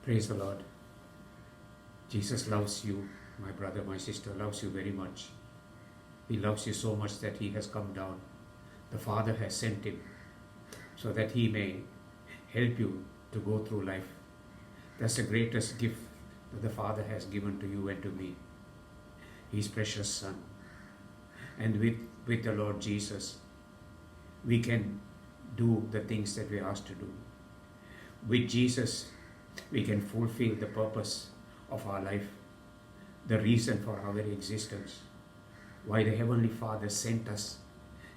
Praise the Lord. Jesus loves you, my brother, my sister, loves you very much. He loves you so much that He has come down. The Father has sent Him so that He may help you to go through life. That's the greatest gift that the Father has given to you and to me, His precious Son. And with the Lord Jesus, we can do the things that we are asked to do. With Jesus, we can fulfill the purpose of our life, the reason for our very existence, why the Heavenly Father sent us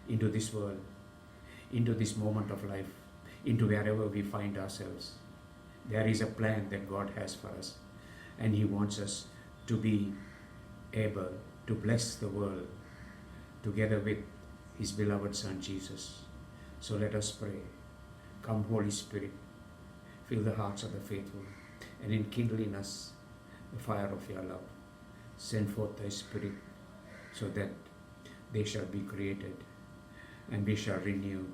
into this world, into this moment of life, into wherever we find ourselves. There is a plan that God has for us, and He wants us to be able to bless the world together with His beloved Son Jesus. So let us pray. Come, Holy Spirit, fill the hearts of the faithful, and enkindle in us the fire of your love. Send forth thy Spirit, so that they shall be created, and we shall renew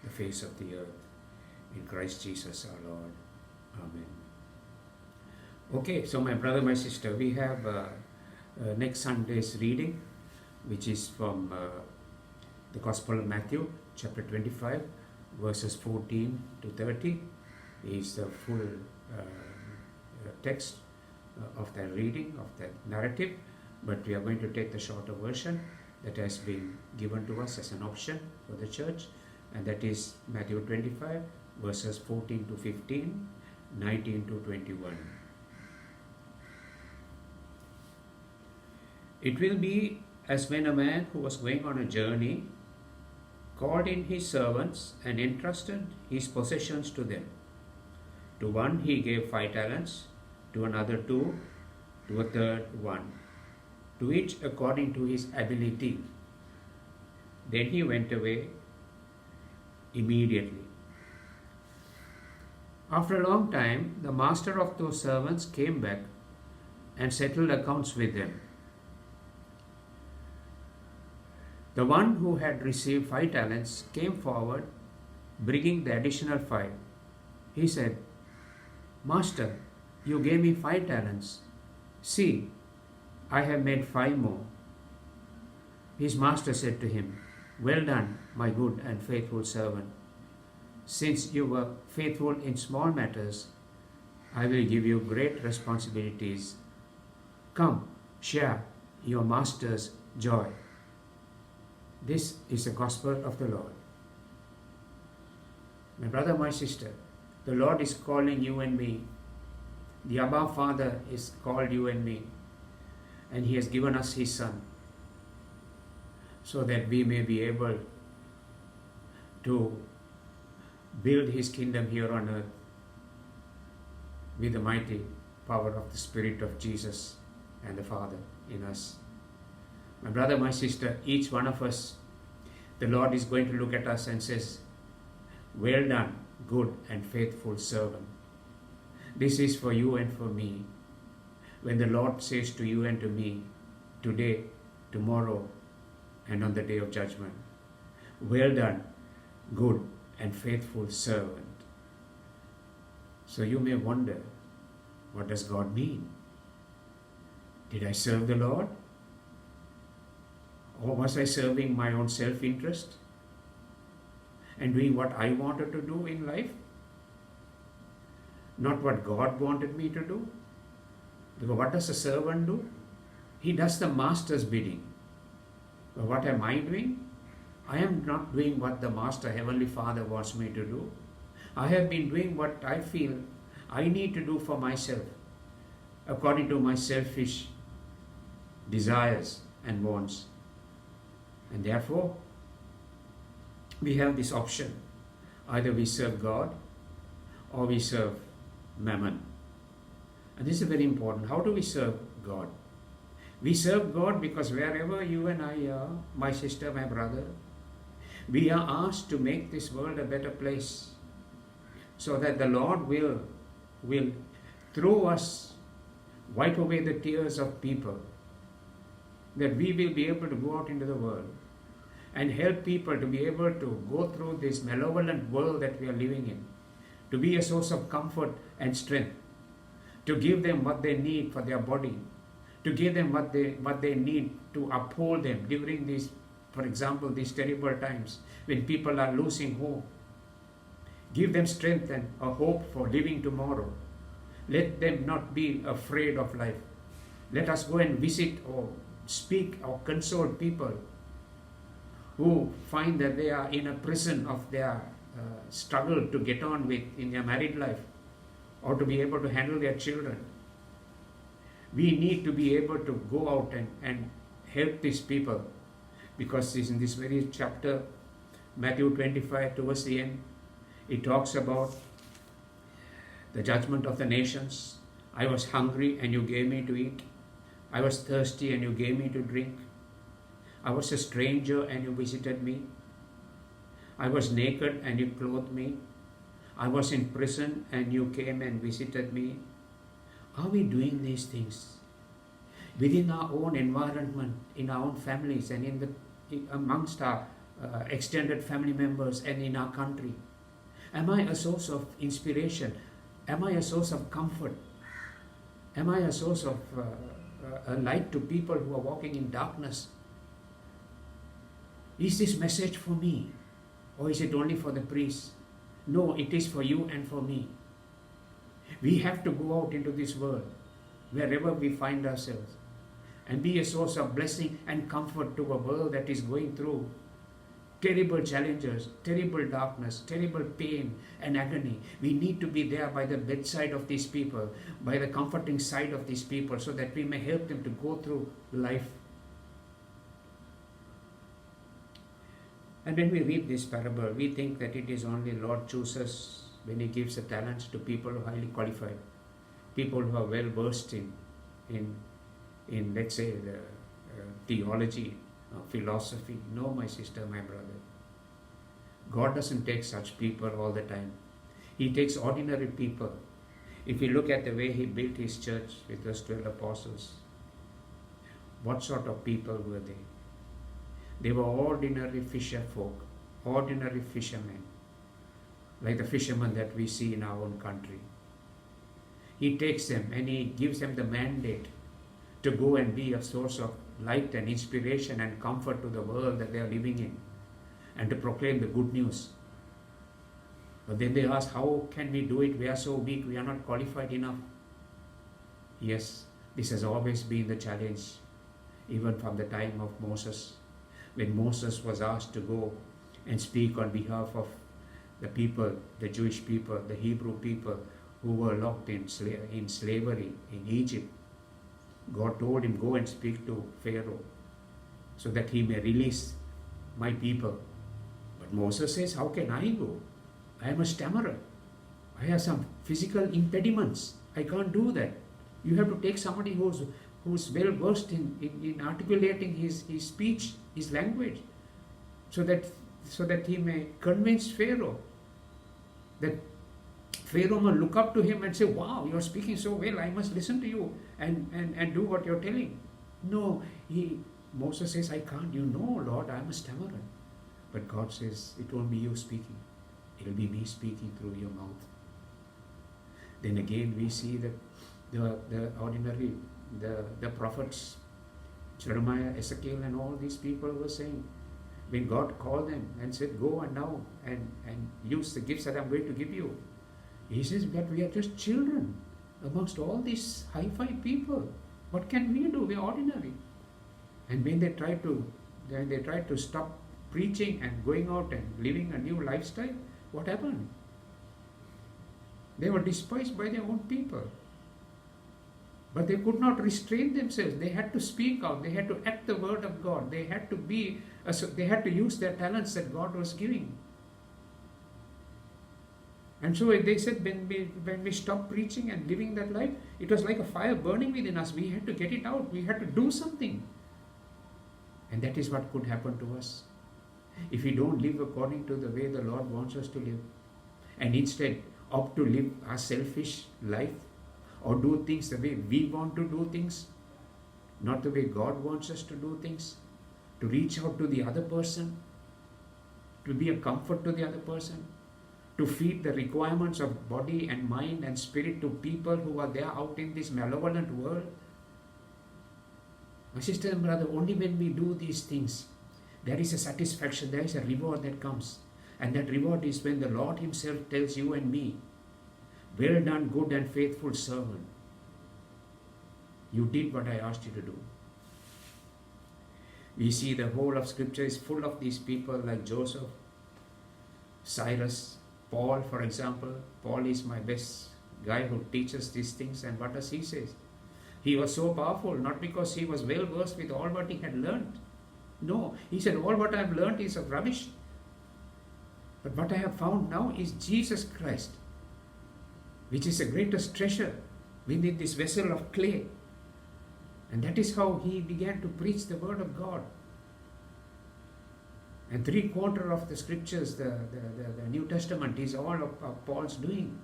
the face of the earth. In Christ Jesus our Lord. Amen. Okay, so my brother, my sister, we have next Sunday's reading, which is from the Gospel of Matthew, chapter 25, verses 14 to 30, is the full text of that reading, of that narrative, but we are going to take the shorter version that has been given to us as an option for the church, and that is Matthew 25, verses 14 to 15, 19 to 21. It will be as when a man who was going on a journey called in his servants and entrusted his possessions to them. To one he gave 5 talents, to another 2, to a third 1, to each according to his ability. Then he went away immediately. After a long time, the master of those servants came back and settled accounts with them. The one who had received 5 talents came forward, bringing the additional 5. He said, "Master, you gave me 5 talents. See, I have made 5 more." His master said to him, "Well done, my good and faithful servant. Since you were faithful in small matters, I will give you great responsibilities. Come, share your master's joy." This is the gospel of the Lord. My brother, my sister, the Lord is calling you and me. The Abba Father is called you and me, and He has given us His Son so that we may be able to build His kingdom here on earth with the mighty power of the Spirit of Jesus and the Father in us. My brother, my sister, each one of us, the Lord is going to look at us and says, "Well done, good and faithful servant." This is for you and for me. When the Lord says to you and to me, today, tomorrow, and on the day of judgment, "Well done, good and faithful servant." So you may wonder, what does God mean? Did I serve the Lord? Or was I serving my own self-interest and doing what I wanted to do in life? Not what God wanted me to do? Because what does a servant do? He does the master's bidding. But what am I doing? I am not doing what the Master, Heavenly Father, wants me to do. I have been doing what I feel I need to do for myself, according to my selfish desires and wants. And therefore, we have this option. Either we serve God or we serve Mammon. And this is very important. How do we serve God? We serve God because wherever you and I are, my sister, my brother, we are asked to make this world a better place, so that the Lord will through us wipe away the tears of people, that we will be able to go out into the world and help people to be able to go through this malevolent world that we are living in, to be a source of comfort and strength. to give them what they need for their body, to give them what they need to uphold them during these, for example, these terrible times when people are losing hope. Give them strength and a hope for living tomorrow. Let them not be afraid of life. Let us go and visit or speak or console people who find that they are in a prison of their struggle to get on with in their married life or to be able to handle their children. We need to be able to go out and help these people, because in this very chapter, Matthew 25, towards the end, it talks about the judgment of the nations. I was hungry and you gave me to eat. I was thirsty and you gave me to drink. I was a stranger and you visited me. I was naked and you clothed me. I was in prison and you came and visited me. Are we doing these things within our own environment, in our own families and amongst our extended family members and in our country? Am I a source of inspiration? Am I a source of comfort? Am I a source of a light to people who are walking in darkness? Is this message for me, or is it only for the priests? No, it is for you and for me. We have to go out into this world, wherever we find ourselves, and be a source of blessing and comfort to a world that is going through terrible challenges, terrible darkness, terrible pain and agony. We need to be there by the bedside of these people, by the comforting side of these people, so that we may help them to go through life. And when we read this parable, we think that it is only Lord chooses when He gives the talents to people who are highly qualified, people who are well versed in let's say, the theology, philosophy. No, my sister, my brother. God doesn't take such people all the time. He takes ordinary people. If you look at the way He built His church with those 12 apostles, what sort of people were they? They were ordinary fisher folk, ordinary fishermen, like the fishermen that we see in our own country. He takes them and He gives them the mandate to go and be a source of light and inspiration and comfort to the world that they are living in, and to proclaim the good news. But then they ask, how can we do it? We are so weak, we are not qualified enough. Yes, this has always been the challenge, even from the time of Moses. When Moses was asked to go and speak on behalf of the people, the Jewish people, the Hebrew people who were locked in slavery in Egypt, God told him, go and speak to Pharaoh so that he may release my people. But Moses says, how can I go? I am a stammerer. I have some physical impediments. I can't do that. You have to take somebody who's well versed in articulating his speech, his language, so that he may convince Pharaoh, that Pharaoh will look up to him and say, wow, you're speaking so well, I must listen to you and do what you're telling. No, Moses says, I can't. You know, Lord, I'm a stammerer. But God says, it won't be you speaking. It'll be me speaking through your mouth. Then again we see that the ordinary, the prophets, Jeremiah, Ezekiel, and all these people were saying, when God called them and said, go and now and use the gifts that I'm going to give you, He says, but we are just children amongst all these high-fi people. What can we do? We are ordinary. And when they tried to stop preaching and going out and living a new lifestyle, what happened? They were despised by their own people. But they could not restrain themselves. They had to speak out. They had to act the word of God. They had to use their talents that God was giving. And so they said, when we stopped preaching and living that life, it was like a fire burning within us. We had to get it out. We had to do something. And that is what could happen to us if we don't live according to the way the Lord wants us to live, and instead opt to live a selfish life or do things the way we want to do things, not the way God wants us to do things, to reach out to the other person, to be a comfort to the other person, to feed the requirements of body and mind and spirit to people who are there out in this malevolent world. My sister and brother, only when we do these things, there is a satisfaction, there is a reward that comes. And that reward is when the Lord Himself tells you and me, well done, good and faithful servant. You did what I asked you to do. We see the whole of Scripture is full of these people like Joseph, Cyrus, Paul, for example. Paul is my best guy who teaches these things, and what does he say? He was so powerful, not because he was well versed with all what he had learned. No, he said, all what I have learned is of rubbish. But what I have found now is Jesus Christ, which is the greatest treasure within this vessel of clay. And that is how he began to preach the word of God. And 3/4 of the scriptures, the New Testament, is all of Paul's doing.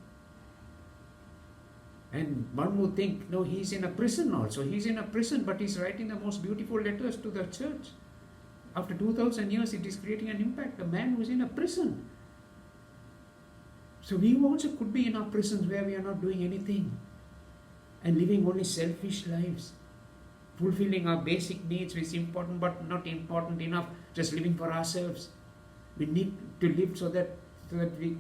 And one would think, no, he's in a prison also. He's in a prison, but he's writing the most beautiful letters to the church. After 2000 years, it is creating an impact. The man was in a prison. So we also could be in our prisons where we are not doing anything and living only selfish lives, fulfilling our basic needs, which is important but not important enough, just living for ourselves. We need to live so that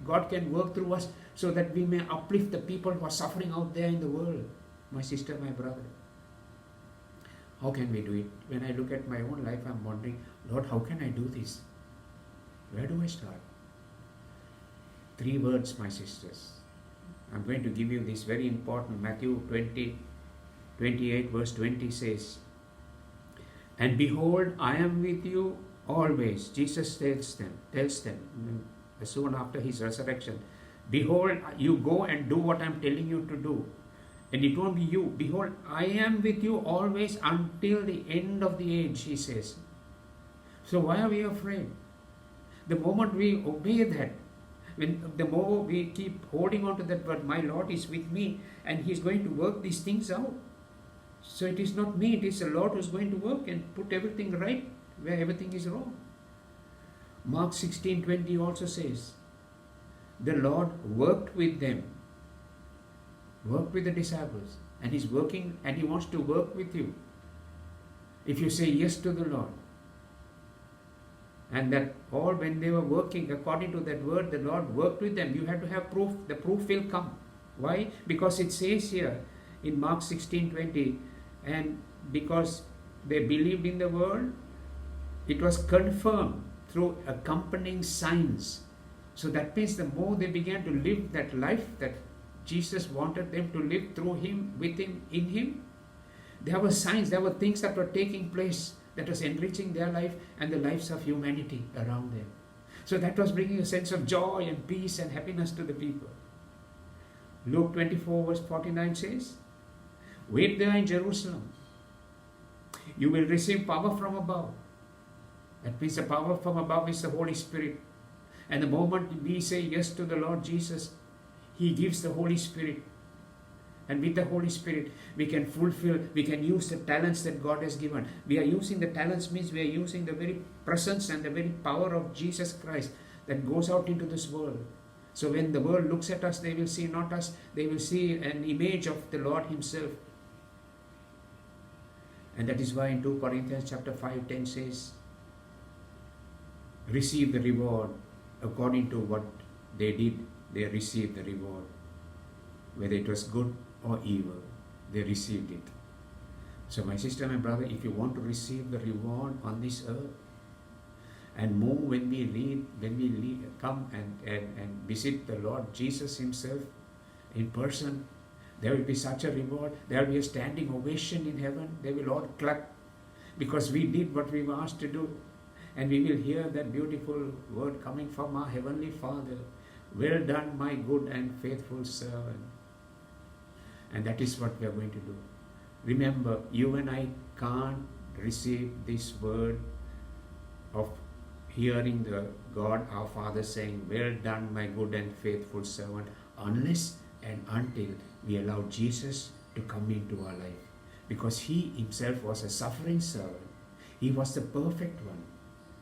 God can work through us, so that we may uplift the people who are suffering out there in the world. My sister, my brother. How can we do it? When I look at my own life, I'm wondering, Lord, how can I do this? Where do I start? 3 words, my sisters. I'm going to give you this very important. Matthew 28 verse 20 says, and behold, I am with you always. Jesus tells them soon after his resurrection, behold, you go and do what I'm telling you to do. And it won't be you. Behold, I am with you always until the end of the age, he says. So why are we afraid? The moment we obey that, the more we keep holding on to that word, my Lord is with me and He's going to work these things out. So it is not me, it is the Lord who's going to work and put everything right where everything is wrong. Mark 16:20 also says, the Lord worked with them, worked with the disciples, and He's working and He wants to work with you. If you say yes to the Lord, and that all when they were working according to that word, the Lord worked with them. You have to have proof. The proof will come. Why? Because it says here in Mark 16:20, and because they believed in the word, it was confirmed through accompanying signs. So that means the more they began to live that life that Jesus wanted them to live through Him, with Him, in Him, there were signs, there were things that were taking place that was enriching their life and the lives of humanity around them. So that was bringing a sense of joy and peace and happiness to the people. Luke 24 verse 49 says, wait there in Jerusalem. You will receive power from above. That means the power from above is the Holy Spirit. And the moment we say yes to the Lord Jesus, He gives the Holy Spirit. And with the Holy Spirit, we can use the talents that God has given. We are using the talents means we are using the very presence and the very power of Jesus Christ that goes out into this world. So when the world looks at us, they will see not us, they will see an image of the Lord Himself. And that is why in 2 Corinthians chapter 5:10 says, receive the reward according to what they did. They received the reward. Whether it was good or evil, they received it. So my sister, my brother, if you want to receive the reward on this earth, and more when we come and visit the Lord Jesus Himself in person, there will be such a reward. There will be a standing ovation in heaven. They will all clap because we did what we were asked to do. And we will hear that beautiful word coming from our Heavenly Father. Well done, my good and faithful servant. And that is what we are going to do. Remember, you and I can't receive this word of hearing the God our Father saying, well done, my good and faithful servant, unless and until we allow Jesus to come into our life. Because He Himself was a suffering servant. He was the perfect one,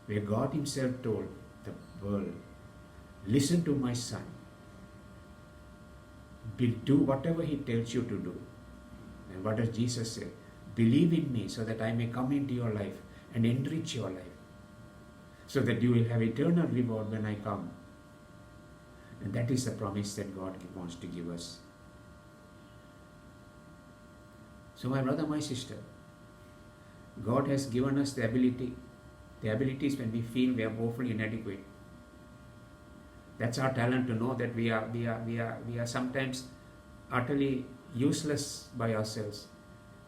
where God Himself told the world, listen to my Son, Do whatever He tells you to do. And what does Jesus say? Believe in me so that I may come into your life and enrich your life, so that you will have eternal reward when I come. And that is the promise that God wants to give us. So my brother, my sister, God has given us the ability. The ability is when we feel we are woefully inadequate. That's our talent, to know that we are sometimes utterly useless by ourselves.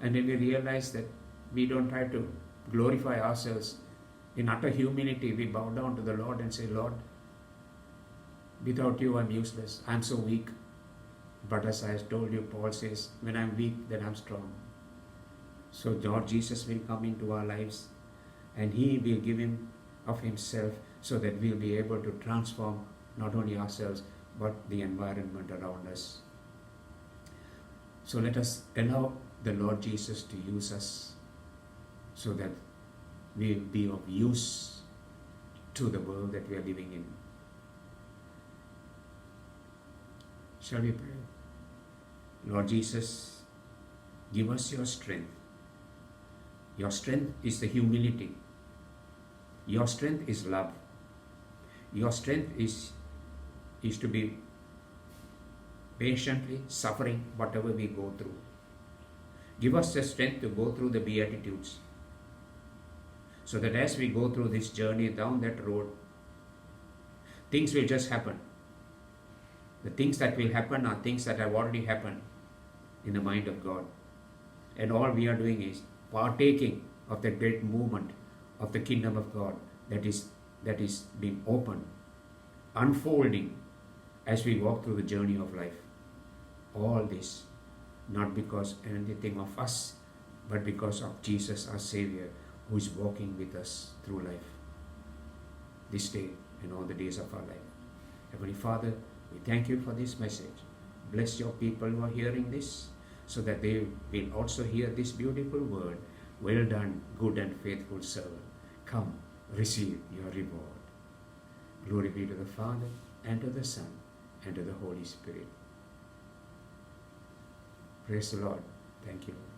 And when we realize that we don't try to glorify ourselves, in utter humility we bow down to the Lord and say, Lord, without you I'm useless. I'm so weak. But as I have told you, Paul says, when I'm weak, then I'm strong. So Lord Jesus will come into our lives, and He will give Him of Himself, so that we'll be able to transform not only ourselves but the environment around us. So let us allow the Lord Jesus to use us, so that we'll be of use to the world that we are living in. Shall we pray? Lord Jesus, give us your strength. Your strength is the humility. Your strength is love. Your strength is to be patiently suffering whatever we go through. Give us the strength to go through the Beatitudes, so that as we go through this journey down that road, things will just happen. The things that will happen are things that have already happened in the mind of God. And all we are doing is partaking of the great movement of the kingdom of God that is being opened, unfolding as we walk through the journey of life. All this not because anything of us, but because of Jesus our Savior, who is walking with us through life, this day and all the days of our life. Heavenly Father, we thank you for this message. Bless your people who are hearing this, so that they will also hear this beautiful word. Well done, good and faithful servant. Come, receive your reward. Glory be to the Father, and to the Son, and to the Holy Spirit. Praise the Lord. Thank you.